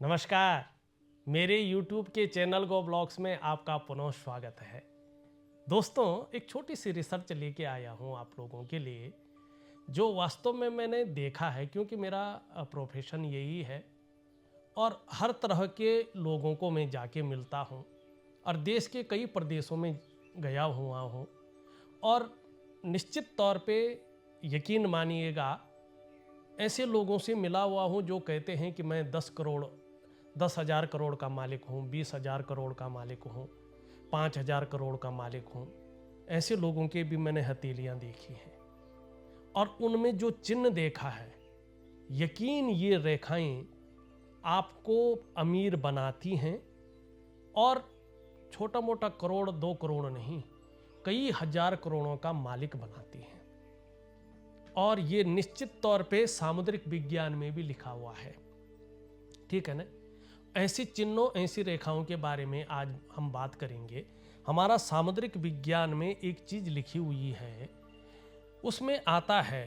नमस्कार। मेरे YouTube के चैनल गो ब्लॉग्स में आपका पुनः स्वागत है। दोस्तों, एक छोटी सी रिसर्च लेके आया हूँ आप लोगों के लिए, जो वास्तव में मैंने देखा है, क्योंकि मेरा प्रोफेशन यही है और हर तरह के लोगों को मैं जाके मिलता हूँ और देश के कई प्रदेशों में गया हुआ हूँ और निश्चित तौर पे यकीन मानिएगा, ऐसे लोगों से मिला हुआ हूँ जो कहते हैं कि मैं 10,000 करोड़ का मालिक हूँ, 20,000 करोड़ का मालिक हूँ, 5,000 करोड़ का मालिक हूँ। ऐसे लोगों के भी मैंने हथेलियाँ देखी हैं और उनमें जो चिन्ह देखा है, यकीन ये रेखाएं आपको अमीर बनाती हैं और छोटा मोटा करोड़ 2 करोड़ नहीं, कई हजार करोड़ों का मालिक बनाती हैं। और ये निश्चित तौर पे सामुद्रिक विज्ञान में भी लिखा हुआ है, ठीक है ना। ऐसी चिन्हों, ऐसी रेखाओं के बारे में आज हम बात करेंगे। हमारा सामुद्रिक विज्ञान में एक चीज लिखी हुई है, उसमें आता है,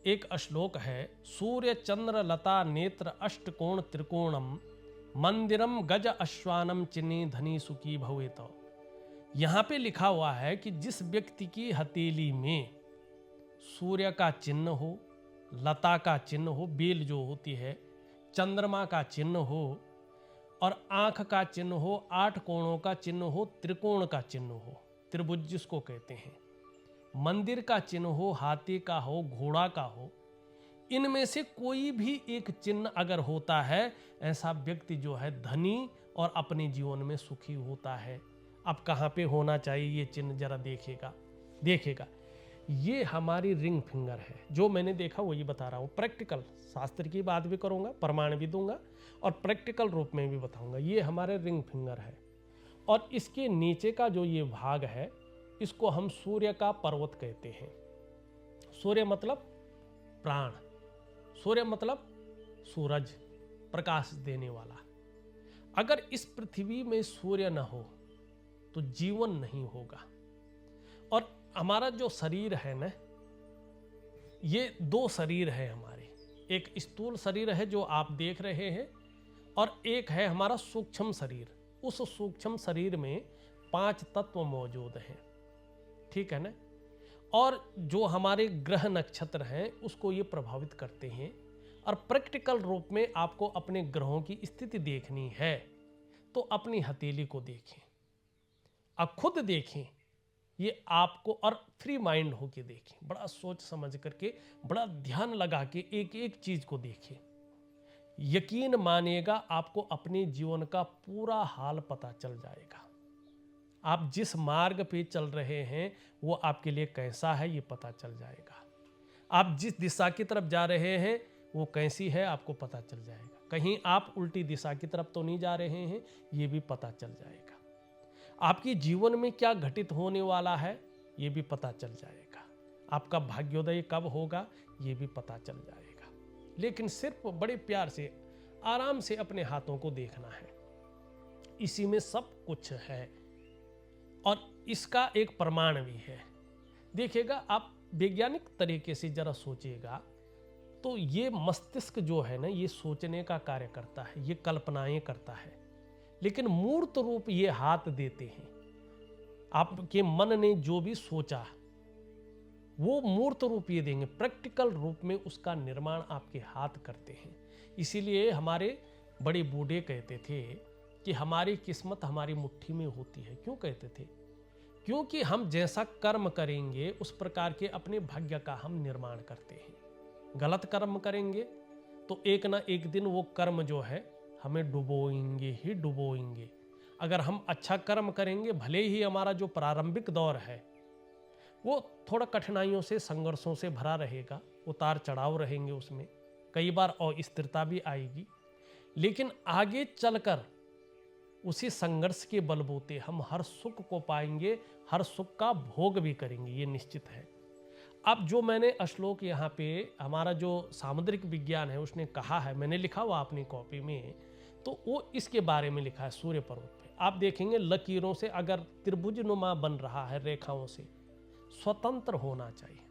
एक श्लोक है, सूर्य चंद्र लता नेत्र अष्टकोण त्रिकोणम मंदिरम गज अश्वानम चिन्नी धनी सुखी भवेत। यहाँ पे लिखा हुआ है कि जिस व्यक्ति की हथेली में सूर्य का चिन्ह हो, लता का चिन्ह हो, बेल जो होती है, चंद्रमा का चिन्ह हो और आंख का चिन्ह हो, 8 कोणों का चिन्ह हो, त्रिकोण का चिन्ह हो, त्रिभुज जिसको कहते हैं, मंदिर का चिन्ह हो, हाथी का हो, घोड़ा का हो, इनमें से कोई भी एक चिन्ह अगर होता है, ऐसा व्यक्ति जो है धनी और अपने जीवन में सुखी होता है। अब कहाँ पे होना चाहिए ये चिन्ह, जरा देखेगा। ये हमारी रिंग फिंगर है। जो मैंने देखा वही बता रहा हूँ, प्रैक्टिकल, शास्त्र की बात भी करूँगा, प्रमाण भी दूंगा और प्रैक्टिकल रूप में भी बताऊंगा। ये हमारे रिंग फिंगर है और इसके नीचे का जो ये भाग है, इसको हम सूर्य का पर्वत कहते हैं। सूर्य मतलब प्राण, सूर्य मतलब सूरज, प्रकाश देने वाला। अगर इस पृथ्वी में सूर्य न हो तो जीवन नहीं होगा। और हमारा जो शरीर है ना, ये 2 शरीर है हमारे। एक स्थूल शरीर है जो आप देख रहे हैं और एक है हमारा सूक्ष्म शरीर। उस सूक्ष्म शरीर में 5 तत्व मौजूद हैं, ठीक है ना। और जो हमारे ग्रह नक्षत्र हैं उसको ये प्रभावित करते हैं। और प्रैक्टिकल रूप में आपको अपने ग्रहों की स्थिति देखनी है तो अपनी हथेली को देखें, अब खुद देखें ये आपको, और फ्री माइंड होके देखें, बड़ा सोच समझ करके, बड़ा ध्यान लगा के एक एक चीज को देखें। यकीन मानिएगा, आपको अपने जीवन का पूरा हाल पता चल जाएगा। आप जिस मार्ग पे चल रहे हैं वो आपके लिए कैसा है ये पता चल जाएगा। आप जिस दिशा की तरफ जा रहे हैं वो कैसी है आपको पता चल जाएगा। कहीं आप उल्टी दिशा की तरफ तो नहीं जा रहे हैं, ये भी पता चल जाएगा। आपके जीवन में क्या घटित होने वाला है ये भी पता चल जाएगा। आपका भाग्योदय कब होगा ये भी पता चल जाएगा। लेकिन सिर्फ बड़े प्यार से, आराम से अपने हाथों को देखना है, इसी में सब कुछ है। और इसका एक प्रमाण भी है। देखिएगा, आप वैज्ञानिक तरीके से जरा सोचिएगा तो ये मस्तिष्क जो है ना, ये सोचने का कार्य करता है, ये कल्पनाएं करता है, लेकिन मूर्त रूप ये हाथ देते हैं। आपके मन ने जो भी सोचा वो मूर्त रूप ये देंगे, प्रैक्टिकल रूप में उसका निर्माण आपके हाथ करते हैं। इसीलिए हमारे बड़े बूढ़े कहते थे कि हमारी किस्मत हमारी मुट्ठी में होती है। क्यों कहते थे? क्योंकि हम जैसा कर्म करेंगे उस प्रकार के अपने भाग्य का हम निर्माण करते हैं। गलत कर्म करेंगे तो एक ना एक दिन वो कर्म जो है हमें डुबोएंगे ही डुबोएंगे। अगर हम अच्छा कर्म करेंगे, भले ही हमारा जो प्रारंभिक दौर है वो थोड़ा कठिनाइयों से, संघर्षों से भरा रहेगा, उतार चढ़ाव रहेंगे, उसमें कई बार अस्थिरता भी आएगी, लेकिन आगे चलकर उसी संघर्ष के बलबूते हम हर सुख को पाएंगे, हर सुख का भोग भी करेंगे, ये निश्चित है। अब जो मैंने श्लोक यहाँ पे, हमारा जो सामुद्रिक विज्ञान है उसने कहा है, मैंने लिखा हुआ अपनी कॉपी में, तो वो इसके बारे में लिखा है। सूर्य पर्वत पे आप देखेंगे लकीरों से अगर त्रिभुज नुमा बन रहा है, रेखाओं से स्वतंत्र होना चाहिए।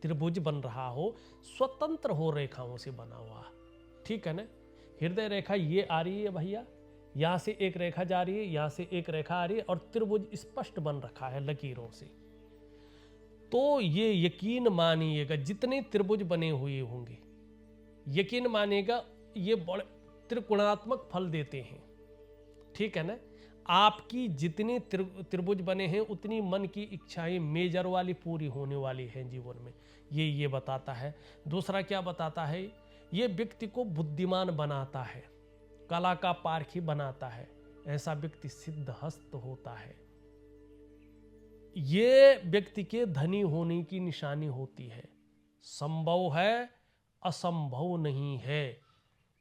त्रिभुज बन रहा हो, स्वतंत्र हो रेखाओं से बना हुआ, ठीक है ना। हृदय रेखा ये आ रही है भैया, यहाँ से एक रेखा जा रही है, यहाँ से एक रेखा आ रही है और त्रिभुज स्पष्ट बन रखा है लकीरों से। तो ये यकीन मानिएगा जितने त्रिभुज बने हुए होंगे, यकीन मानिएगा ये बड़े त्रिकोणात्मक फल देते हैं। ठीक है ना, आपकी जितने त्रिभुज बने हैं उतनी मन की इच्छाएं मेजर वाली पूरी होने वाली हैं जीवन में, ये बताता है। दूसरा क्या बताता है, ये व्यक्ति को बुद्धिमान बनाता है, कला का पारखी बनाता है, ऐसा व्यक्ति सिद्धहस्त होता है। ये व्यक्ति के धनी होने की निशानी होती है। संभव है, असंभव नहीं है।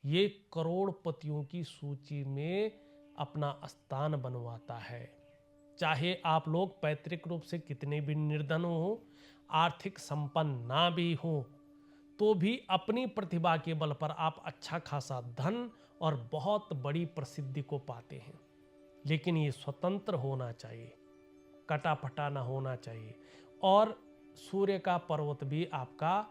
ये करोड़पतियों की सूची में अपना स्थान बनवाता है। चाहे आप लोग पैतृक रूप से कितने भी निर्धन हो, आर्थिक संपन्न ना भी हो, तो भी अपनी प्रतिभा के बल पर आप अच्छा खासा धन और बहुत बड़ी प्रसिद्धि को पाते हैं। लेकिन ये स्वतंत्र होना चाहिए, कटापटा ना होना चाहिए। और सूर्य का पर्वत भी आपका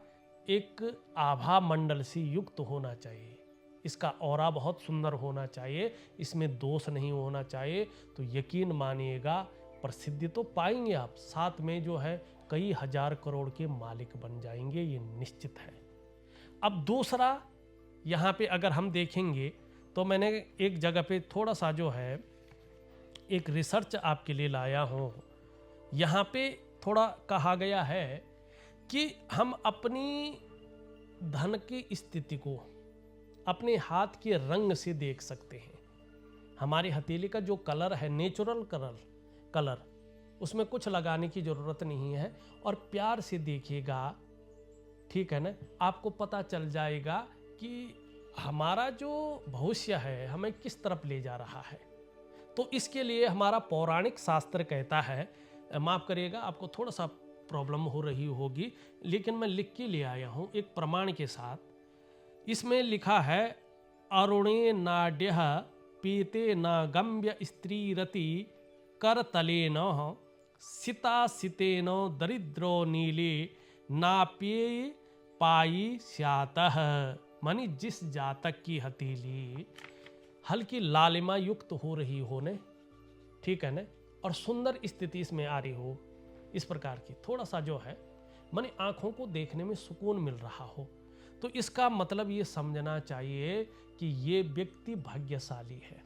एक आभा मंडल से युक्त होना चाहिए। इसका ऑरा बहुत सुंदर होना चाहिए, इसमें दोष नहीं होना चाहिए। तो यकीन मानिएगा प्रसिद्धि तो पाएंगे आप, साथ में जो है कई हजार करोड़ के मालिक बन जाएंगे, ये निश्चित है। अब दूसरा यहाँ पे अगर हम देखेंगे तो मैंने एक जगह पे थोड़ा सा जो है एक रिसर्च आपके लिए लाया हूँ। यहाँ पे थोड़ा कहा गया है कि हम अपनी धन की स्थिति को अपने हाथ के रंग से देख सकते हैं। हमारी हथेली का जो कलर है, नेचुरल कलर, उसमें कुछ लगाने की ज़रूरत नहीं है। और प्यार से देखिएगा, ठीक है ना, आपको पता चल जाएगा कि हमारा जो भविष्य है हमें किस तरफ ले जा रहा है। तो इसके लिए हमारा पौराणिक शास्त्र कहता है, माफ़ करिएगा आपको थोड़ा सा प्रॉब्लम हो रही होगी, लेकिन मैं लिख के ले आया हूँ एक प्रमाण के साथ। इसमें लिखा है, अरुणे नाड्यः पीते न गम्य स्त्रीरति करतलेन सितासितेन दरिद्रो नीले नाप्ये पाई स्यातः। मानी जिस जातक की हथेली हल्की लालिमा युक्त हो रही हो ने, ठीक है ना, और सुंदर स्थिति इसमें आ रही हो, इस प्रकार की थोड़ा सा जो है माने आंखों को देखने में सुकून मिल रहा हो, तो इसका मतलब ये समझना चाहिए कि ये व्यक्ति भाग्यशाली है।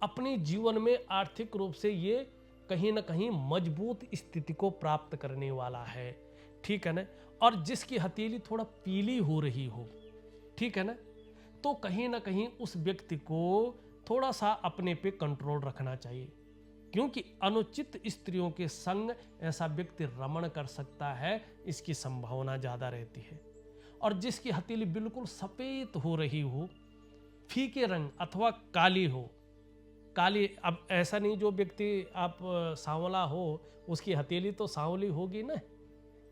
अपने जीवन में आर्थिक रूप से ये कहीं ना कहीं मजबूत स्थिति को प्राप्त करने वाला है, ठीक है ना। और जिसकी हथेली थोड़ा पीली हो रही हो, ठीक है ना, तो कहीं ना कहीं उस व्यक्ति को थोड़ा सा अपने पे कंट्रोल रखना चाहिए, क्योंकि अनुचित स्त्रियों के संग ऐसा व्यक्ति रमण कर सकता है, इसकी संभावना ज़्यादा रहती है। और जिसकी हथेली बिल्कुल सफ़ेद हो रही हो, फीके रंग अथवा काली हो, काली, अब ऐसा नहीं जो व्यक्ति आप सांवला हो उसकी हथेली तो सांवली होगी ना,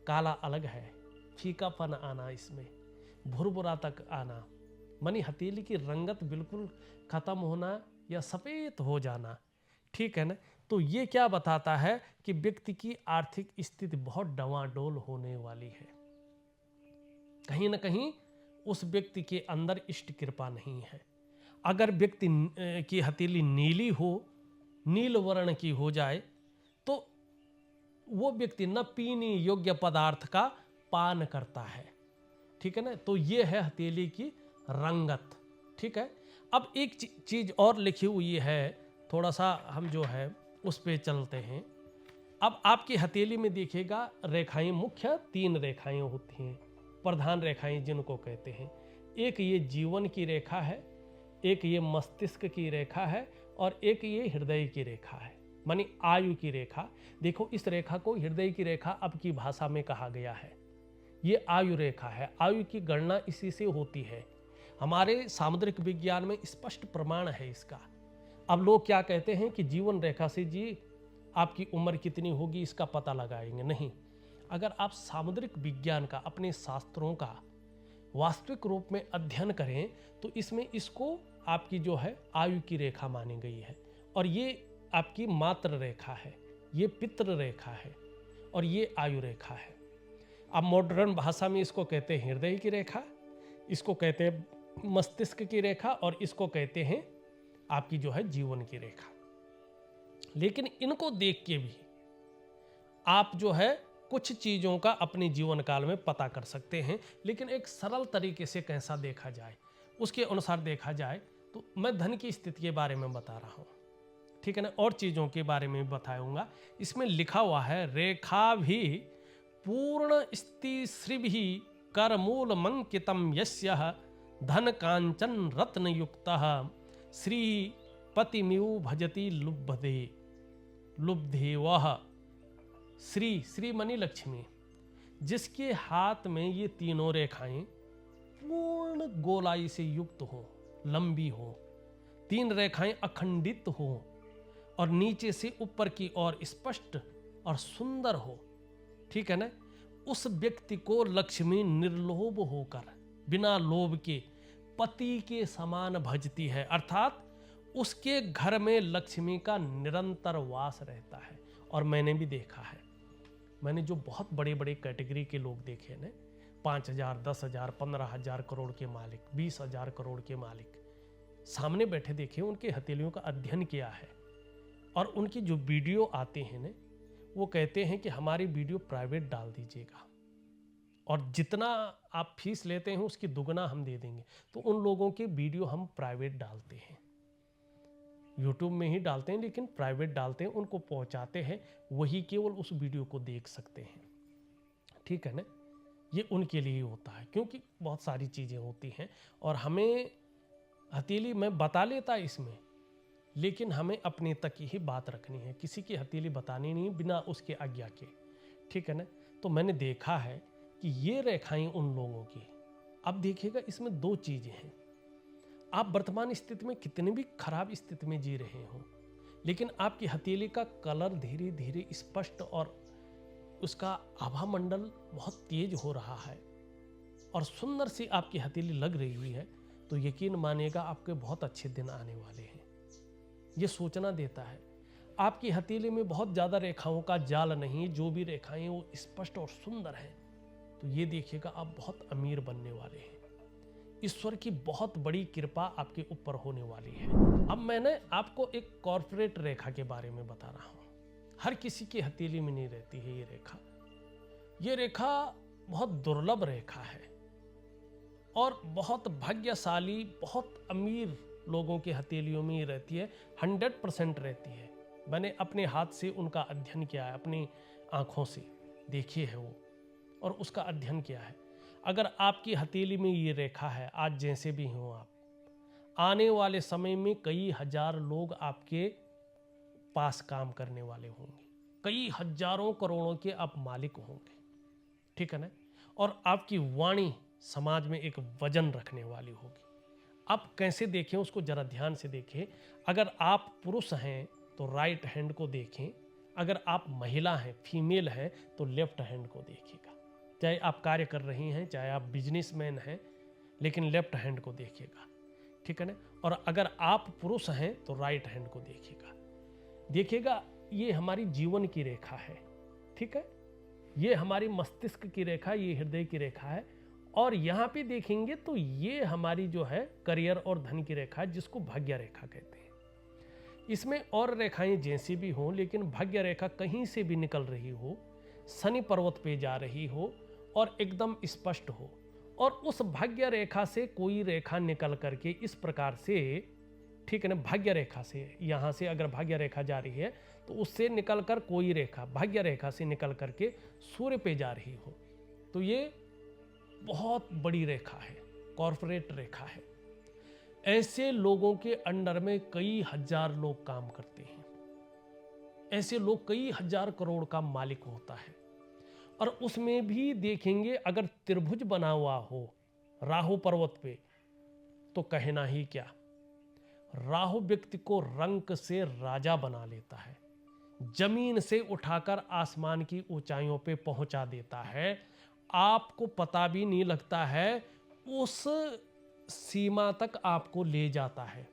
काला अलग है, फीकापन आना, इसमें भुरभुरा तक आना, मानी हथेली की रंगत बिल्कुल खत्म होना या सफ़ेद हो जाना, ठीक है ना। तो ये क्या बताता है कि व्यक्ति की आर्थिक स्थिति बहुत डवाडोल होने वाली है। कहीं ना कहीं उस व्यक्ति के अंदर इष्ट कृपा नहीं है। अगर व्यक्ति की हथेली नीली हो, नील वर्ण की हो जाए, तो वो व्यक्ति न पीने योग्य पदार्थ का पान करता है, ठीक है ना। तो ये है हथेली की रंगत, ठीक है। अब एक चीज और लिखी हुई है, थोड़ा सा हम जो है उस पे चलते हैं। अब आपकी हथेली में देखिएगा रेखाएं, मुख्य 3 रेखाएं होती हैं, प्रधान रेखाएं जिनको कहते हैं। एक ये जीवन की रेखा है, एक ये मस्तिष्क की रेखा है, और एक ये हृदय की रेखा है, मानी आयु की रेखा। देखो इस रेखा को हृदय की रेखा अब की भाषा में कहा गया है। ये आयु रेखा है, आयु की गणना इसी से होती है। हमारे सामुद्रिक विज्ञान में स्पष्ट प्रमाण है इसका। अब लोग क्या कहते हैं कि जीवन रेखा से जी आपकी उम्र कितनी होगी इसका पता लगाएंगे, नहीं। अगर आप सामुद्रिक विज्ञान का, अपने शास्त्रों का वास्तविक रूप में अध्ययन करें तो इसमें इसको आपकी जो है आयु की रेखा मानी गई है। और ये आपकी मातृ रेखा है, ये पितृ रेखा है, और ये आयु रेखा है। अब मॉडर्न भाषा में इसको कहते हैं हृदय की रेखा, इसको कहते हैं मस्तिष्क की रेखा और इसको कहते हैं आपकी जो है जीवन की रेखा। लेकिन इनको देख के भी आप जो है कुछ चीज़ों का अपने जीवन काल में पता कर सकते हैं। लेकिन एक सरल तरीके से कैसा देखा जाए, उसके अनुसार देखा जाए तो मैं धन की स्थिति के बारे में बता रहा हूँ, ठीक है ना, और चीज़ों के बारे में भी बताऊंगा। इसमें लिखा हुआ है रेखा भी पूर्ण स्थिश्री कर मूल मंकितम यस्यः धन कांचन रत्न युक्तः श्री पतिमिव भजति लुब्धे लुब्धे वह श्री मनी लक्ष्मी, जिसके हाथ में ये तीनों रेखाएं पूर्ण गोलाई से युक्त हो, लंबी हो, तीन रेखाएं अखंडित हो और नीचे से ऊपर की ओर स्पष्ट और सुंदर हो, ठीक है ना, उस व्यक्ति को लक्ष्मी निर्लोभ होकर बिना लोभ के पति के समान भजती है। अर्थात उसके घर में लक्ष्मी का निरंतर वास रहता है। और मैंने भी देखा है, मैंने जो बहुत बड़े बड़े कैटेगरी के लोग देखे ना, 5,000, 10,000, 15,000 करोड़ के मालिक, 20,000 करोड़ के मालिक सामने बैठे देखे, उनके हथेलियों का अध्ययन किया है। और उनकी जो वीडियो आते हैं ना, वो कहते हैं कि हमारी वीडियो प्राइवेट डाल दीजिएगा और जितना आप फीस लेते हैं उसकी दुगना हम दे देंगे। तो उन लोगों के वीडियो हम प्राइवेट डालते हैं, यूट्यूब में ही डालते हैं, लेकिन प्राइवेट डालते हैं, उनको पहुंचाते हैं, वही केवल उस वीडियो को देख सकते हैं, ठीक है ना। ये उनके लिए होता है, क्योंकि बहुत सारी चीज़ें होती हैं और हमें हथेली में बता लेता है इसमें, लेकिन हमें अपने तक ही बात रखनी है, किसी की हथेली बतानी नहीं बिना उसके आज्ञा के, ठीक है ना। तो मैंने देखा है कि ये रेखाएं उन लोगों की, अब देखिएगा इसमें दो चीज़ें हैं। आप वर्तमान स्थिति में कितनी भी खराब स्थिति में जी रहे हो, लेकिन आपकी हथेली का कलर धीरे धीरे स्पष्ट और उसका आभा मंडल बहुत तेज हो रहा है और सुंदर सी आपकी हथेली लग रही हुई है, तो यकीन मानिएगा आपके बहुत अच्छे दिन आने वाले हैं। ये सोचना देता है। आपकी हथेली में बहुत ज़्यादा रेखाओं का जाल नहीं, जो भी रेखाएं वो स्पष्ट और सुंदर हैं, तो ये देखिएगा आप बहुत अमीर बनने वाले हैं। ईश्वर की बहुत बड़ी कृपा आपके ऊपर होने वाली है। अब मैंने आपको एक कॉर्पोरेट रेखा के बारे में बता रहा हूँ। हर किसी की हथेली में नहीं रहती है ये रेखा। ये रेखा बहुत दुर्लभ रेखा है और बहुत भाग्यशाली, बहुत अमीर लोगों की हथेलियों में ही रहती है, 100% रहती है। मैंने अपने हाथ से उनका अध्ययन किया है, अपनी आँखों से देखी है वो और उसका अध्ययन किया है। अगर आपकी हथेली में ये रेखा है, आज जैसे भी हो आप, आने वाले समय में कई हजार लोग आपके पास काम करने वाले होंगे, कई हजारों करोड़ों के आप मालिक होंगे, ठीक है ना। और आपकी वाणी समाज में एक वजन रखने वाली होगी। आप कैसे देखें उसको जरा ध्यान से देखें। अगर आप पुरुष हैं तो राइट हैंड को देखें, अगर आप महिला हैं, फीमेल हैं, तो लेफ्ट हैंड को देखिएगा। चाहे आप कार्य कर रही हैं, चाहे आप बिजनेसमैन हैं, लेकिन लेफ्ट हैंड को देखिएगा, ठीक है ना। और अगर आप पुरुष हैं तो राइट हैंड को देखिएगा। ये हमारी जीवन की रेखा है, ठीक है। ये हमारी मस्तिष्क की रेखा, ये हृदय की रेखा है। और यहाँ पे देखेंगे तो ये हमारी जो है करियर और धन की रेखा, जिसको भाग्य रेखा कहते हैं। इसमें और रेखाएं जैसी भी हों, लेकिन भाग्य रेखा कहीं से भी निकल रही हो, शनि पर्वत पे जा रही हो और एकदम स्पष्ट हो, और उस भाग्य रेखा से कोई रेखा निकल करके इस प्रकार से, ठीक है ना, भाग्य रेखा से, यहाँ से अगर भाग्य रेखा जा रही है तो उससे निकलकर कोई रेखा भाग्य रेखा से निकल करके सूर्य पे जा रही हो, तो ये बहुत बड़ी रेखा है, कॉर्पोरेट रेखा है। ऐसे लोगों के अंडर में कई हजार लोग काम करते हैं, ऐसे लोग कई हजार करोड़ का मालिक होता है। और उसमें भी देखेंगे अगर त्रिभुज बना हुआ हो राहु पर्वत पे, तो कहना ही क्या। राहु व्यक्ति को रंक से राजा बना लेता है, जमीन से उठाकर आसमान की ऊंचाइयों पे पहुंचा देता है, आपको पता भी नहीं लगता है, उस सीमा तक आपको ले जाता है।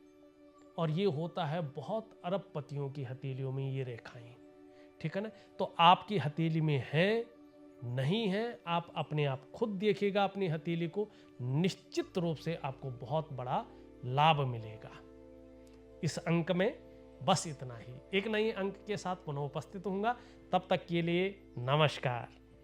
और ये होता है बहुत अरबपतियों की हथेलियों में ये रेखाएं, ठीक है ना। तो आपकी हथेली में है नहीं है, आप अपने आप खुद देखिएगा अपनी हथेली को, निश्चित रूप से आपको बहुत बड़ा लाभ मिलेगा। इस अंक में बस इतना ही। एक नए अंक के साथ पुनः उपस्थित होऊंगा, तब तक के लिए नमस्कार।